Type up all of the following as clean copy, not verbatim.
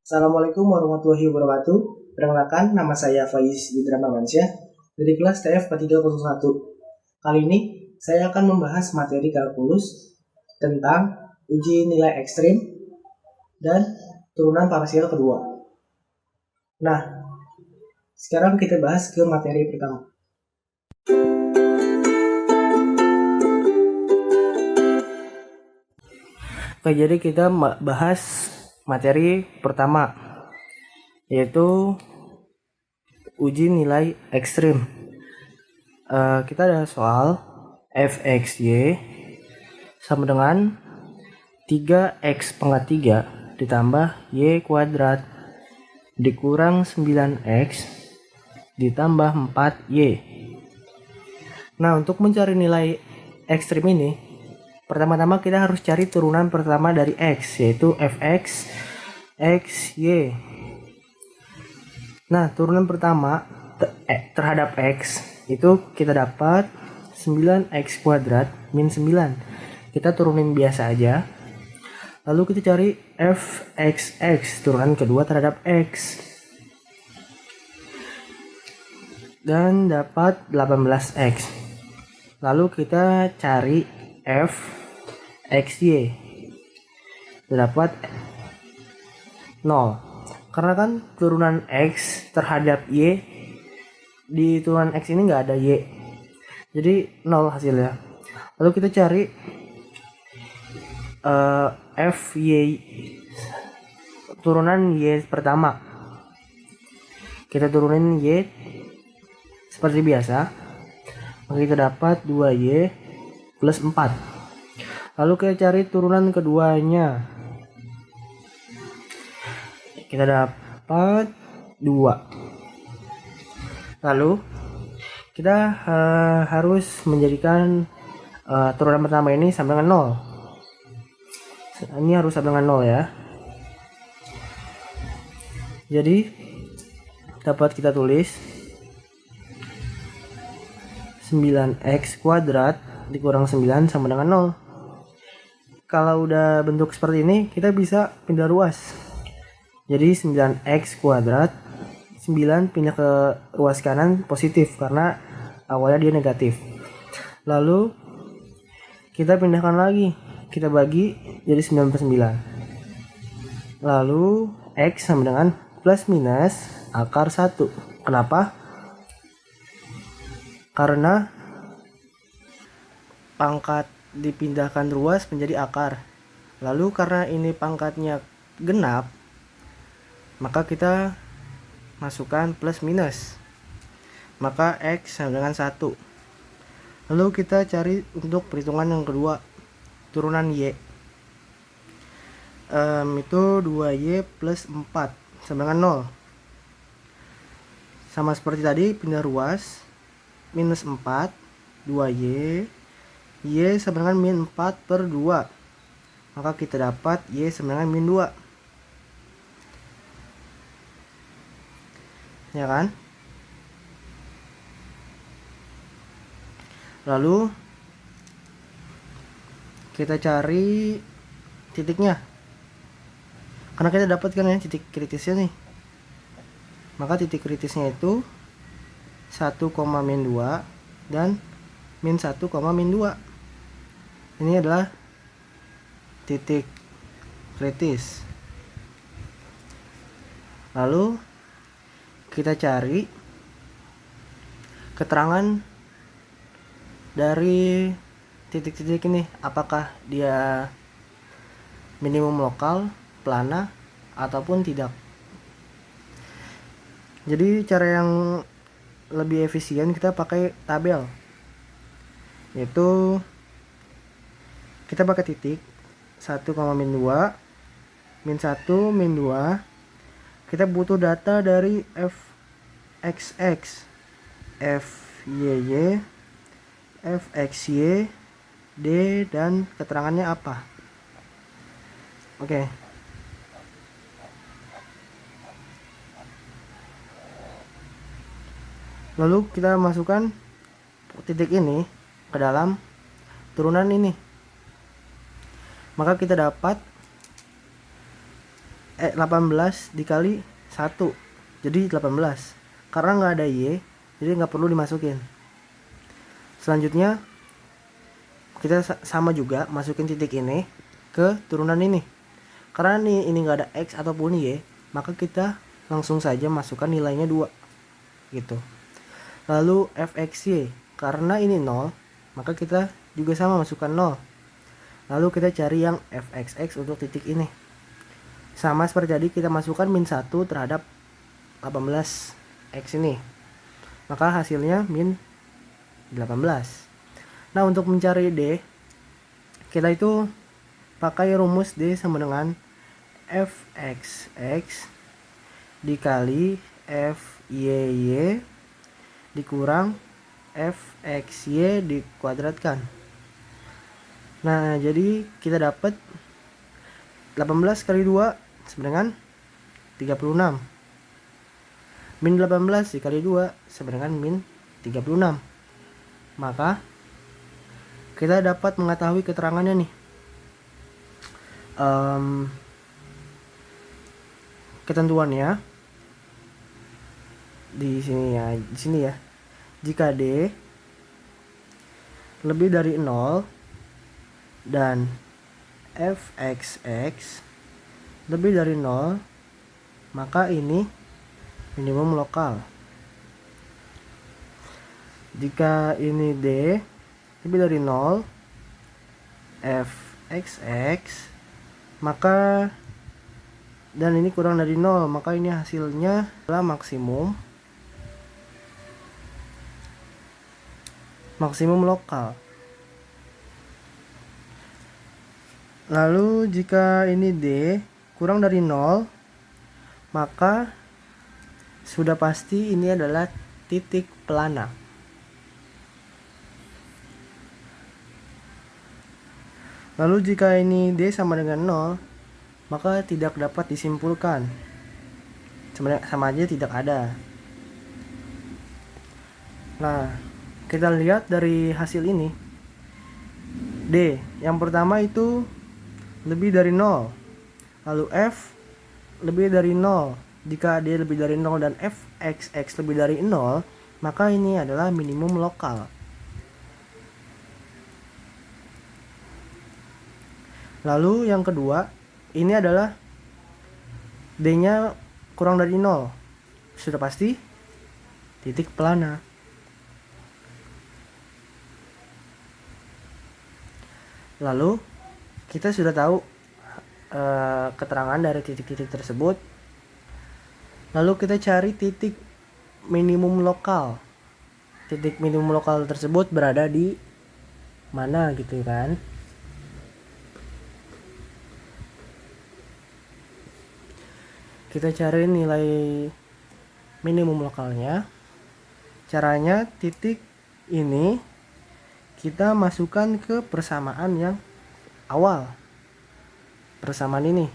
Assalamualaikum warahmatullahi wabarakatuh. Perkenalkan, nama saya Faiz Indra Mansyah dari kelas TF 301. Kali ini saya akan membahas materi kalkulus tentang uji nilai ekstrim dan turunan parsial kedua. Nah, sekarang kita bahas ke materi pertama. Oke, jadi kita bahas materi pertama, yaitu uji nilai ekstrim. Kita ada soal fxy sama dengan 3x pangkat 3 ditambah y kuadrat dikurang 9x ditambah 4y. Nah, untuk mencari nilai ekstrim ini, pertama-tama kita harus cari turunan pertama dari x, yaitu fx xy. Nah, turunan pertama terhadap x itu kita dapat 9x kuadrat min 9. Kita turunin biasa aja. Lalu kita cari fxx, turunan kedua terhadap x. Dan dapat 18x. Lalu kita cari fxy. Dapat 0. Karena kan turunan x terhadap y, di turunan x ini nggak ada y, jadi 0 hasilnya. Lalu kita cari fy, turunan y pertama. Kita turunin y seperti biasa, maka kita dapat 2y plus 4. Lalu kita cari turunan keduanya, kita dapat 2. Lalu kita harus menjadikan turunan pertama ini sama dengan 0. Ini harus sama dengan 0 ya. Jadi dapat kita tulis 9x kuadrat dikurang 9 sama dengan 0. Kalau udah bentuk seperti ini, kita bisa pindah ruas. Jadi 9x kuadrat, 9 pindah ke ruas kanan positif karena awalnya dia negatif. Lalu kita pindahkan lagi, kita bagi jadi 99. Lalu x sama dengan plus minus akar 1. Kenapa? Karena pangkat dipindahkan ruas menjadi akar. Lalu karena ini pangkatnya genap, maka kita masukkan plus minus, maka x sama dengan 1. Lalu kita cari untuk perhitungan yang kedua, turunan y. Itu 2y plus 4 sama dengan 0. Sama seperti tadi, pindah ruas, minus 4, 2y, y sama dengan min 4 per 2. Maka kita dapat y sama dengan min 2. Ya kan? Lalu kita cari titiknya, karena kita dapatkan ya titik kritisnya nih. Maka titik kritisnya itu 1, min 2 dan min 1, min 2. Ini adalah titik kritis. Lalu kita cari keterangan dari titik-titik ini, apakah dia minimum lokal, plana, ataupun tidak. Jadi cara yang lebih efisien kita pakai tabel, yaitu kita pakai titik 1, min 2, min 1, min 2. Kita butuh data dari fxx, fyy, fxy, d, dan keterangannya apa. Oke. Lalu kita masukkan titik ini ke dalam turunan ini. Maka kita dapat 18 dikali 1 jadi 18. Karena nggak ada Y jadi nggak perlu dimasukin. Selanjutnya kita sama juga masukin titik ini ke turunan ini. Karena ini nggak ada X ataupun Y, maka kita langsung saja masukkan nilainya 2 gitu. Lalu fxy, karena ini 0 maka kita juga sama masukkan 0. Lalu kita cari yang fxx untuk titik ini. Sama seperti tadi kita masukkan min 1 terhadap 18x ini. Maka hasilnya min 18. Nah, untuk mencari D, kita itu pakai rumus D sama fxx dikali fyy dikurang fxy dikuadratkan. Nah, jadi kita dapat 18 kali 2 sama dengan 36. Min 18 dikali 2 sama dengan min 36. Maka kita dapat mengetahui keterangannya nih. Ketentuannya di sini ya. Jika D lebih dari 0 dan fxx lebih dari 0, maka ini minimum lokal. Jika ini D lebih dari 0 fxx maka dan ini kurang dari 0, maka ini hasilnya adalah maksimum lokal. Lalu jika ini D kurang dari 0, maka sudah pasti ini adalah titik pelana. Lalu jika ini D sama dengan 0, maka tidak dapat disimpulkan. Sama aja tidak ada. Nah, kita lihat dari hasil ini. D, yang pertama itu lebih dari 0. Lalu F lebih dari 0. Jika D lebih dari 0 dan fxx lebih dari 0, maka ini adalah minimum lokal. Lalu yang kedua, ini adalah D-nya kurang dari 0. Sudah pasti titik pelana. Lalu kita sudah tahu keterangan dari titik-titik tersebut. Lalu kita cari titik minimum lokal. Titik minimum lokal tersebut berada di mana gitu kan? Kita cari nilai minimum lokalnya. Caranya titik ini kita masukkan ke persamaan yang awal. Persamaan ini.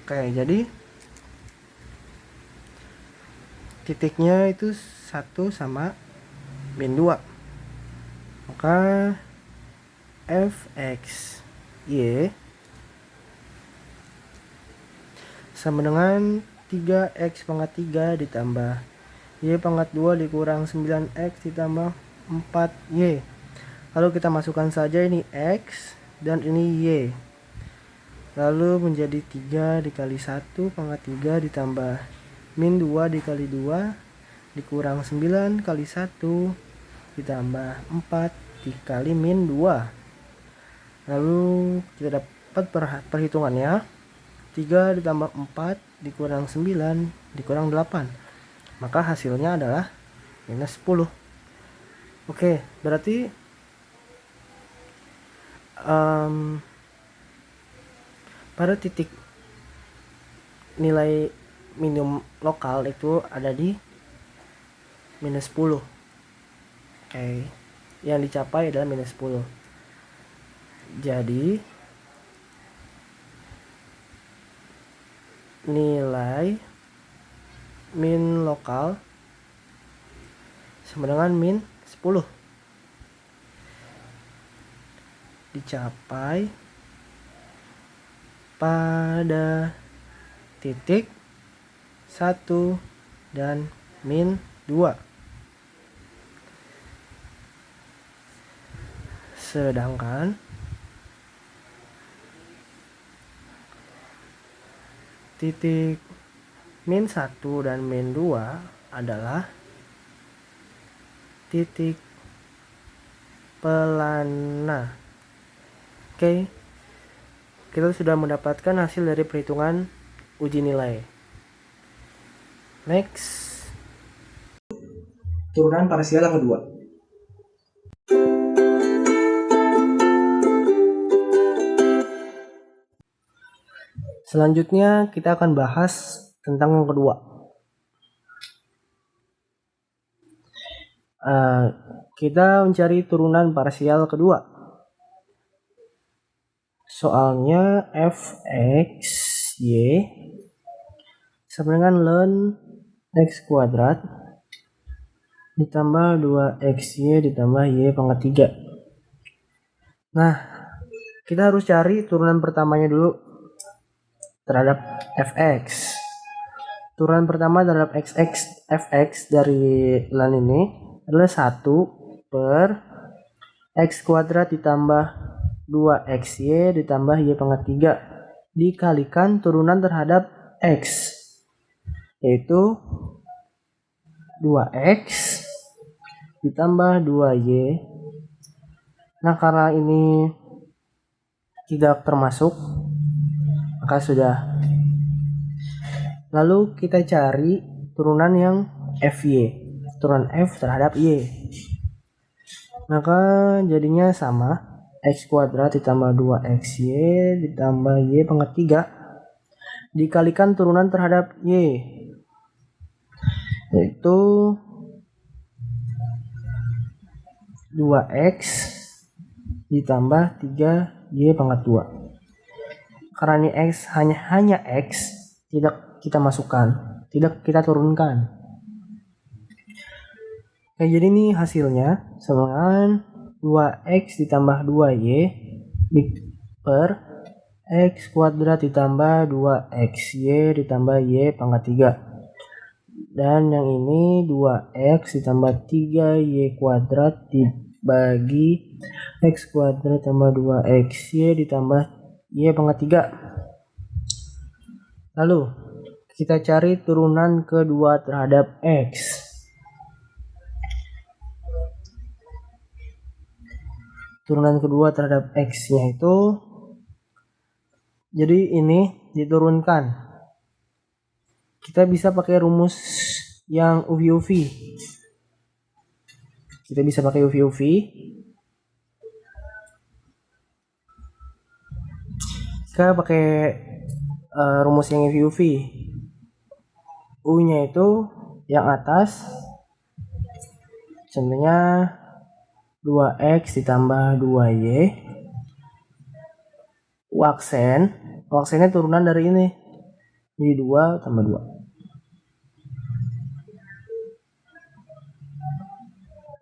Oke, jadi titiknya itu 1 sama min 2. Maka fxy sama dengan 3x pangkat 3 ditambah y pangkat 2 dikurang 9x ditambah 4y. Lalu kita masukkan saja ini x dan ini y. Lalu menjadi 3 dikali 1 pangkat 3 ditambah min 2 dikali 2 dikurang 9 kali 1 ditambah 4 dikali min 2. Lalu kita dapat perhitungannya. 3 ditambah 4 dikurang 9 dikurang 8. Maka hasilnya adalah minus 10. Oke, berarti pada titik nilai minimum lokal itu ada di minus 10. Oke, yang dicapai adalah minus 10. Jadi nilai min lokal sama dengan min 10 dicapai pada titik 1 dan min 2. Sedangkan titik min 1 dan min 2 adalah titik pelana. Oke, kita sudah mendapatkan hasil dari perhitungan uji nilai. Next, turunan parsial yang kedua. Selanjutnya kita akan bahas tentang yang kedua. Kita mencari turunan parsial kedua. Soalnya fx y sama dengan ln x kuadrat ditambah 2xy ditambah y pangkat 3. Nah, kita harus cari turunan pertamanya dulu terhadap fx. Turunan pertama terhadap fx dari ln ini adalah 1 per x kuadrat ditambah 2xy ditambah y pangkat 3 dikalikan turunan terhadap x, yaitu 2x ditambah 2y. Nah, karena ini tidak termasuk, maka sudah. Lalu kita cari turunan yang fy, turunan f terhadap y. Maka jadinya sama, x kuadrat ditambah 2xy ditambah y pangkat 3 dikalikan turunan terhadap y, yaitu 2x ditambah 3y pangkat 2. Karena ini x hanya x, tidak kita masukkan, tidak kita turunkan. Oke, jadi ini hasilnya sama dengan 2x ditambah 2y per x kuadrat ditambah 2xy ditambah y pangkat 3. Dan yang ini 2x ditambah 3y kuadrat dibagi x kuadrat ditambah 2xy ditambah y pangkat 3. Lalu kita cari turunan kedua terhadap x. Turunan kedua terhadap x-nya itu, jadi ini diturunkan. Kita bisa pakai rumus yang UV-UV. Kita bisa pakai UV-UV. Kita pakai rumus yang UV-UV. U-nya itu yang atas, contohnya 2x ditambah 2y. Waksennya turunan dari ini, jadi 2 tambah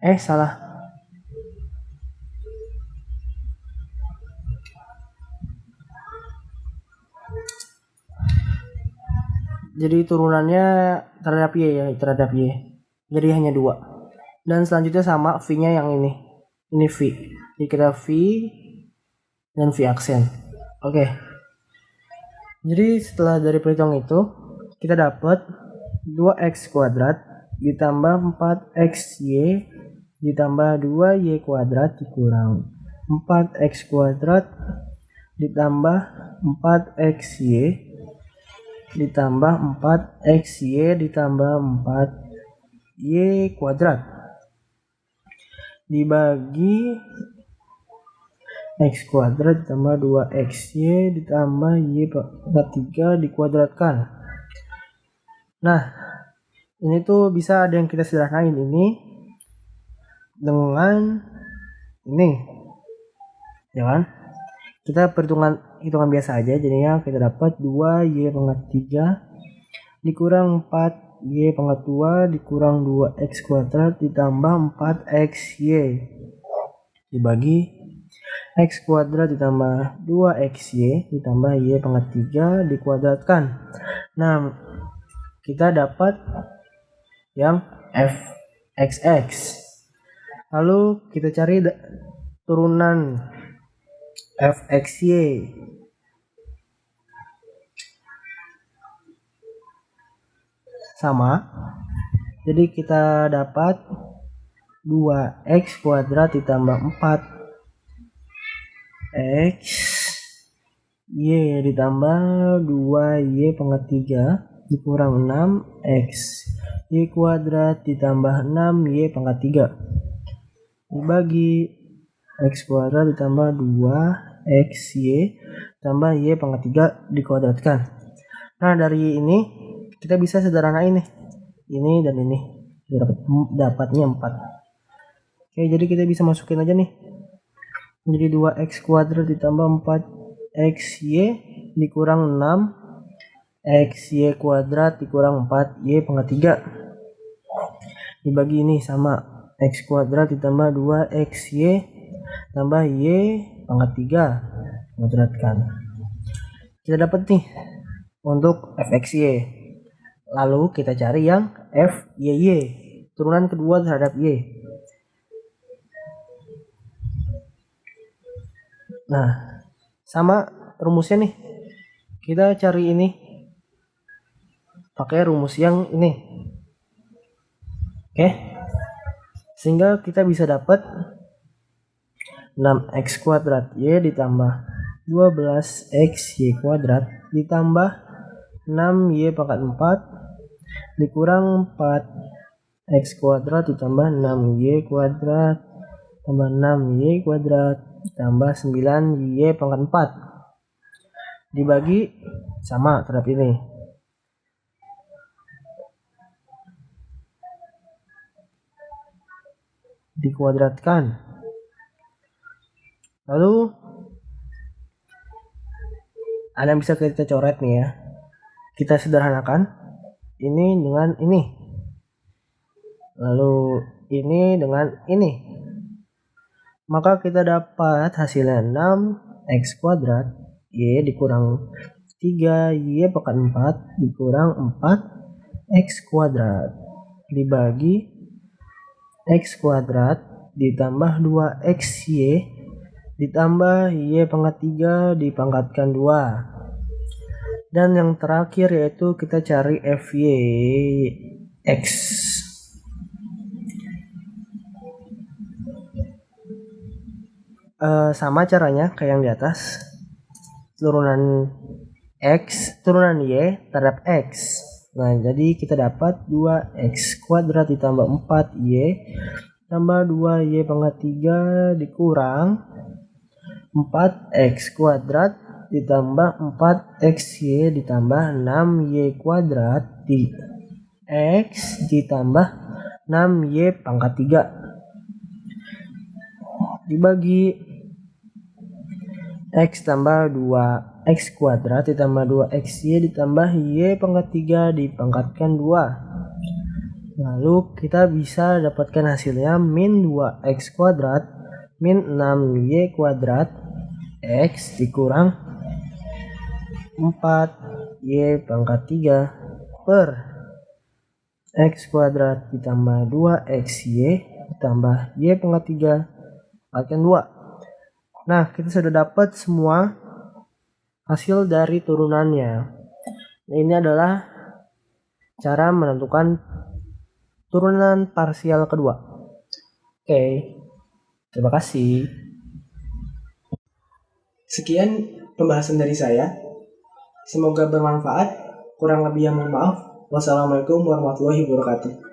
2. Salah. Jadi turunannya terhadap y ya, terhadap y. Jadi hanya 2. Dan selanjutnya sama v-nya yang ini. Ini v. Jadi kita v dan v aksen. Oke. Jadi setelah dari perhitungan itu, kita dapat 2x kuadrat ditambah 4xy ditambah 2y kuadrat dikurang 4x kuadrat ditambah 4xy ditambah 4xy ditambah 4y kuadrat dibagi x kuadrat ditambah 2xy ditambah y pangkat 3 dikuadratkan. Nah, ini tuh bisa ada yang kita sederhanain ini dengan ini, ya kan? Kita hitungan biasa aja, jadinya kita dapat 2y pangkat 3 dikurang 4y pangkat 2 dikurang 2x kuadrat ditambah 4xy dibagi X kuadrat ditambah 2XY ditambah Y pangkat 3 dikuadratkan. Nah, kita dapat yang fxx. Lalu kita cari turunan fxy. Sama. Jadi kita dapat 2x kuadrat ditambah 4x y ditambah 2y pangkat 3 dikurang 6x y kuadrat ditambah 6y pangkat 3 dibagi x kuadrat ditambah 2xy tambah y pangkat 3 dikuadratkan. Nah, dari ini kita bisa sederhanain nih. Ini dan ini. Dapatnya 4. Oke, jadi kita bisa masukin aja nih. Jadi 2x kuadrat ditambah 4xy dikurang 6xy kuadrat dikurang 4y pangkat 3 dibagi ini sama x kuadrat ditambah 2xy tambah y pangkat 3 kuadratkan. Kita dapat nih untuk fxy. Lalu kita cari yang fyy, turunan kedua terhadap y. Nah, sama rumusnya nih. Kita cari ini pakai rumus yang ini. Oke. Sehingga kita bisa dapat 6x kuadrat y ditambah 12xy kuadrat ditambah 6y pangkat 4 dikurang 4x kuadrat ditambah 6y kuadrat tambah 6y kuadrat ditambah 9y pangkat 4 dibagi sama terhadap ini. Dikuadratkan. Lalu ada yang bisa kita coret nih ya. Kita sederhanakan ini dengan ini. Lalu ini dengan ini. Maka kita dapat hasilnya 6x kuadrat y dikurang 3y pangkat 4 dikurang 4x kuadrat dibagi x kuadrat ditambah 2xy ditambah y pangkat 3 dipangkatkan 2. Dan yang terakhir yaitu kita cari fyx. Sama caranya kayak yang di atas. Turunan x, turunan y terhadap x. Nah, jadi kita dapat 2x kuadrat ditambah 4y tambah 2y pangkat 3 dikurang 4x kuadrat ditambah 4xy ditambah 6y kuadrat di x ditambah 6y pangkat 3 dibagi x tambah 2x kuadrat ditambah 2xy ditambah y pangkat 3 dipangkatkan 2. Lalu kita bisa dapatkan hasilnya min 2x kuadrat min 6y kuadrat x dikurang 4y pangkat 3 per x kuadrat ditambah 2xy ditambah y pangkat 3 dipangkatkan 2. Nah, kita sudah dapat semua hasil dari turunannya. Ini adalah cara menentukan turunan parsial kedua. Oke, terima kasih. Sekian pembahasan dari saya. Semoga bermanfaat. Kurang lebih yang mohon maaf. Wassalamualaikum warahmatullahi wabarakatuh.